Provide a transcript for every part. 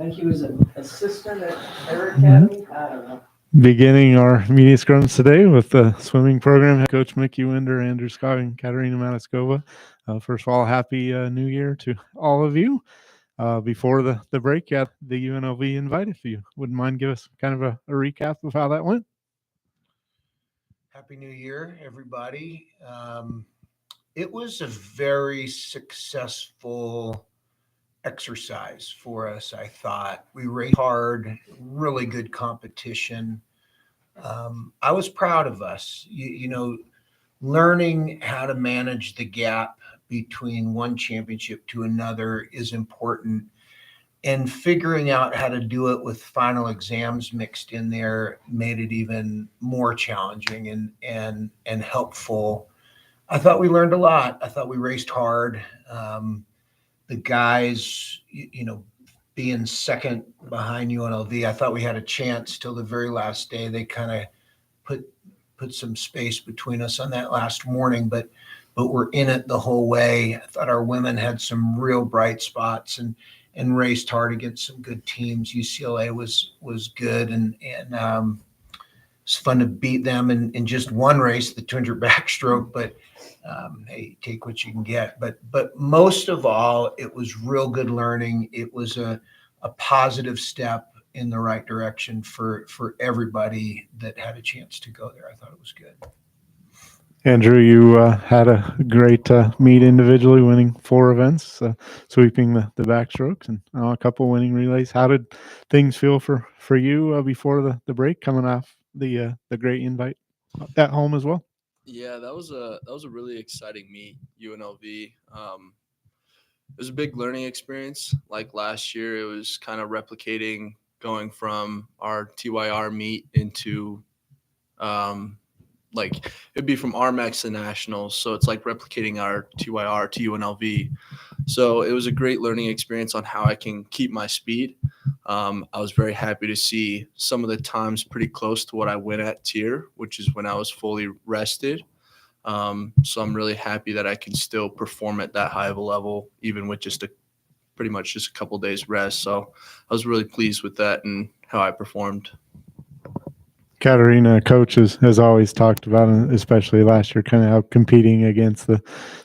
think he was an assistant at Air Academy. I don't know. Beginning our media scrums today with the swimming program, head coach Mickey Wender, Andrew Scoggin, Katerina Matoskova. First of all, happy New Year to all of you. Before the break, you had the UNLV invite. If you wouldn't mind, give us kind of a recap of how that went. Happy New Year, everybody. It was a very successful exercise for us, I thought. We raced hard, really good competition. I was proud of us. Learning how to manage the gap between one championship to another is important. And figuring out how to do it with final exams mixed in there made it even more challenging and helpful. I thought we learned a lot. I thought we raced hard. The guys, being second behind UNLV, I thought we had a chance till the very last day. They kind of put some space between us on that last morning, but we're in it the whole way. I thought our women had some real bright spots and raced hard against some good teams. UCLA was good, and it's fun to beat them in just one race, the 200 backstroke. But hey, take what you can get. But most of all, it was real good learning. It was a positive step in the right direction for everybody that had a chance to go there. I thought it was good. Andrew, you had a great meet individually, winning 4 events, sweeping the backstrokes and a couple winning relays. How did things feel for you before the break, coming off the great invite at home as well? Yeah, that was a really exciting meet, UNLV. It was a big learning experience. Like last year, it was kind of replicating going from our TYR meet into it'd be from RMX to Nationals. So it's like replicating our TYR to UNLV. So it was a great learning experience on how I can keep my speed. I was very happy to see some of the times pretty close to what I went at tier, which is when I was fully rested. So I'm really happy that I can still perform at that high of a level, even with pretty much just a couple days rest. So I was really pleased with that and how I performed. Katerina, coach, has always talked about, and especially last year, kind of how competing against the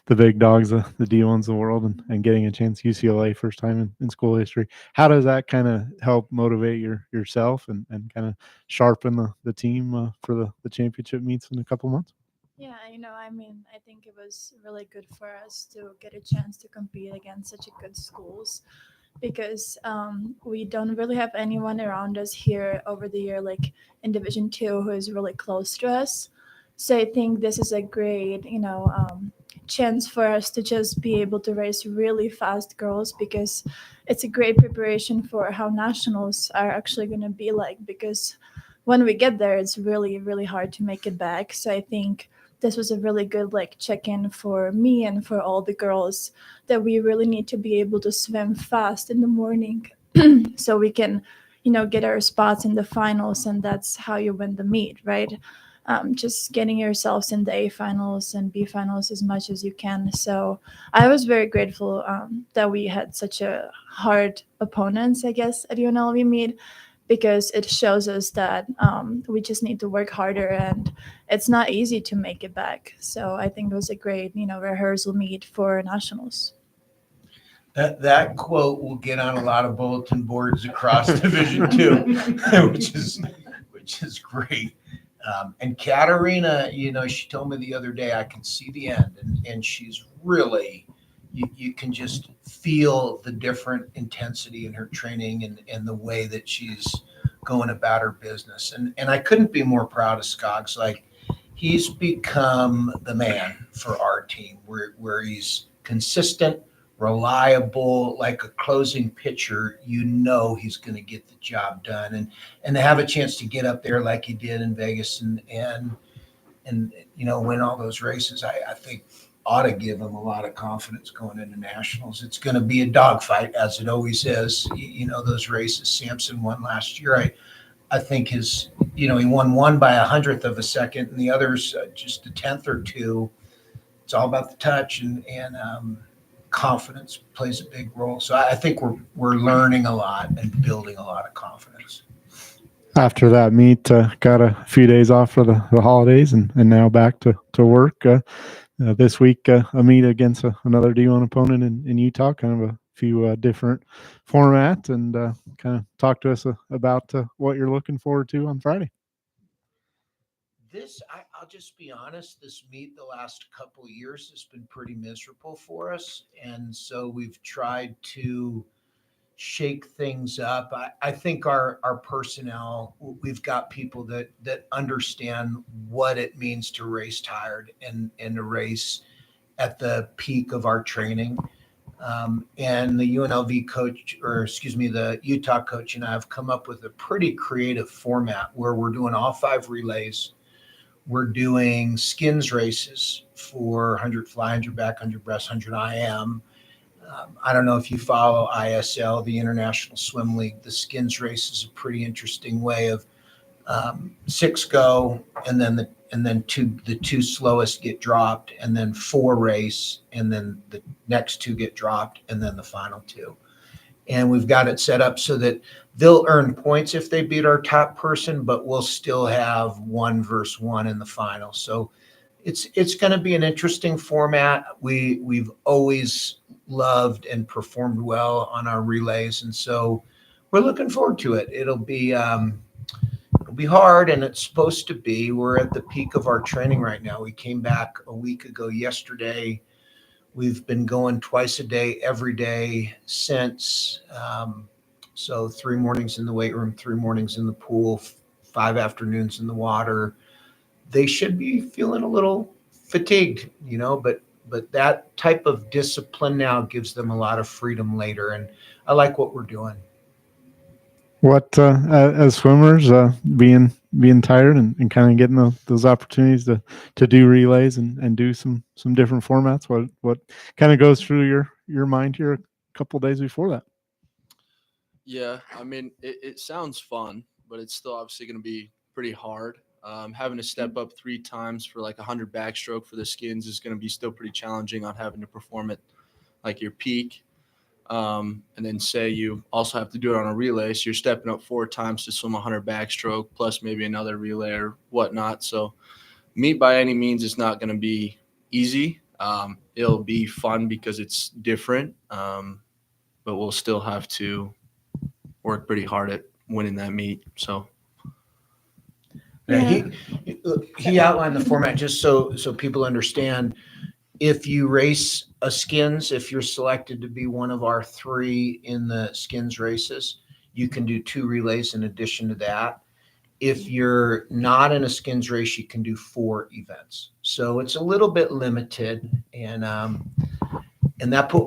big dogs, the D1s of the world, and getting a chance UCLA first time in school history. How does that kind of help motivate yourself and kind of sharpen the team for the championship meets in a couple months? Yeah, I think it was really good for us to get a chance to compete against such a good schools, because we don't really have anyone around us here over the year, like in Division 2, who is really close to us. So I think this is a great, chance for us to just be able to race really fast girls, because it's a great preparation for how nationals are actually going to be like, because when we get there, it's really, really hard to make it back. So I think this was a really good check-in for me and for all the girls, that we really need to be able to swim fast in the morning so we can get our spots in the finals, and that's how you win the meet, right? Just getting yourselves in the A finals and B finals as much as you can. So I was very grateful that we had such a hard opponents, I guess, at UNLV meet, because it shows us that we just need to work harder, and it's not easy to make it back. So I think it was a great, rehearsal meet for nationals. That quote will get on a lot of bulletin boards across Division 2, which is great. And Katerina, she told me the other day, I can see the end, and she's really, you can just feel the different intensity in her training and the way that she's going about her business. And I couldn't be more proud of Scoggs. He's become the man for our team, where he's consistent, reliable, like a closing pitcher. He's going to get the job done, and to have a chance to get up there like he did in Vegas and win all those races, I think ought to give him a lot of confidence going into nationals. It's going to be a dogfight, as it always is. Those races Sampson won last year, I think he won one by 100th of a second, and the others just a tenth or two. It's all about the touch and confidence plays a big role. So I think we're learning a lot and building a lot of confidence. After that meet, got a few days off for the holidays and now back to work. This week, a meet against another D1 opponent in Utah, kind of a few different formats, and kind of talk to us about what you're looking forward to on Friday. I'll just be honest, this meet the last couple of years has been pretty miserable for us. And so we've tried to shake things up. I think our personnel, we've got people that understand what it means to race tired and to race at the peak of our training. And the UNLV coach, or excuse me, the Utah coach and I have come up with a pretty creative format where we're doing all 5 relays. We're doing skins races for 100 fly, 100 back, 100 breast, 100 IM. I don't know if you follow ISL, the International Swim League. The skins race is a pretty interesting way of 6 go, and then the 2 slowest get dropped, and then 4 race, and then the next 2 get dropped, and then the final 2. And we've got it set up so that they'll earn points if they beat our top person, but we'll still have 1 versus 1 in the final. So it's going to be an interesting format. We've always loved and performed well on our relays, and so we're looking forward to it. It'll be hard, and it's supposed to be. We're at the peak of our training right now. We came back a week ago yesterday. We've been going twice a day, every day since. So 3 mornings in the weight room, 3 mornings in the pool, 5 afternoons in the water. They should be feeling a little fatigued, but that type of discipline now gives them a lot of freedom later. And I like what we're doing. What as swimmers, being tired and kind of getting those opportunities to do relays and do some different formats, what kind of goes through your mind here a couple of days before that? Yeah, I mean, it sounds fun, but it's still obviously going to be pretty hard. Having to step up 3 times for like 100 backstroke for the skins is going to be still pretty challenging on having to perform at like your peak. And then say you also have to do it on a relay, so you're stepping up 4 times to swim 100 backstroke plus maybe another relay or whatnot. So meet by any means is not going to be easy. It'll be fun because it's different, but we'll still have to work pretty hard at winning that meet. So Yeah. He outlined the format just so people understand. If you race a skins, if you're selected to be one of our 3 in the skins races, you can do 2 relays in addition to that. If you're not in a skins race, you can do 4 events. So it's a little bit limited. And that put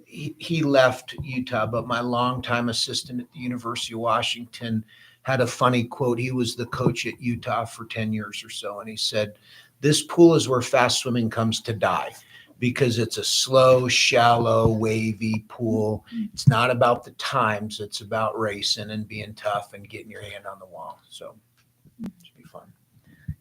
he left Utah, but my longtime assistant at the University of Washington had a funny quote. He was the coach at Utah for 10 years or so. And he said, "This pool is where fast swimming comes to die because it's a slow, shallow, wavy pool. It's not about the times. It's about racing and being tough and getting your hand on the wall." So it should be fun.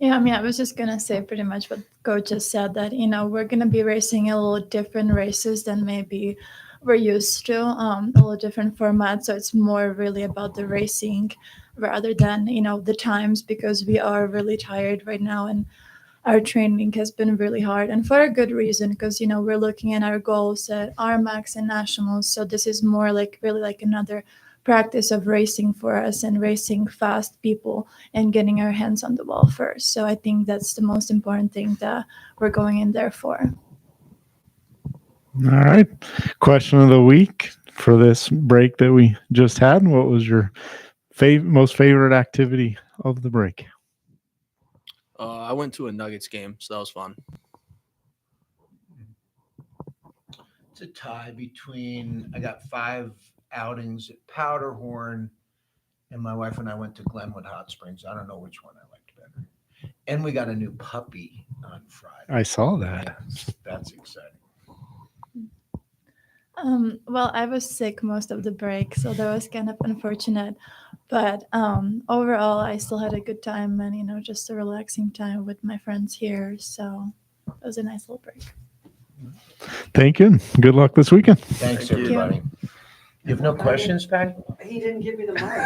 Yeah, I mean, I was just going to say pretty much what Coach just said, that, we're going to be racing a little different races than maybe we're used to, a little different format. So it's more really about the racing rather than, the times, because we are really tired right now and our training has been really hard, and for a good reason, because, we're looking at our goals at RMAX and nationals. So this is more like really like another practice of racing for us and racing fast people and getting our hands on the ball first. So I think that's the most important thing that we're going in there for. All right. Question of the week for this break that we just had. What was your most favorite activity of the break? I went to a Nuggets game, so that was fun. It's a tie between, I got 5 outings at Powderhorn, and my wife and I went to Glenwood Hot Springs. I don't know which one I liked better. And we got a new puppy on Friday. I saw that. That's exciting. Well, I was sick most of the break, so that was kind of unfortunate. But overall, I still had a good time and, just a relaxing time with my friends here. So it was a nice little break. Thank you. And good luck this weekend. Thanks, Thank you. everybody. You have no questions, Patty? He didn't give me the mic.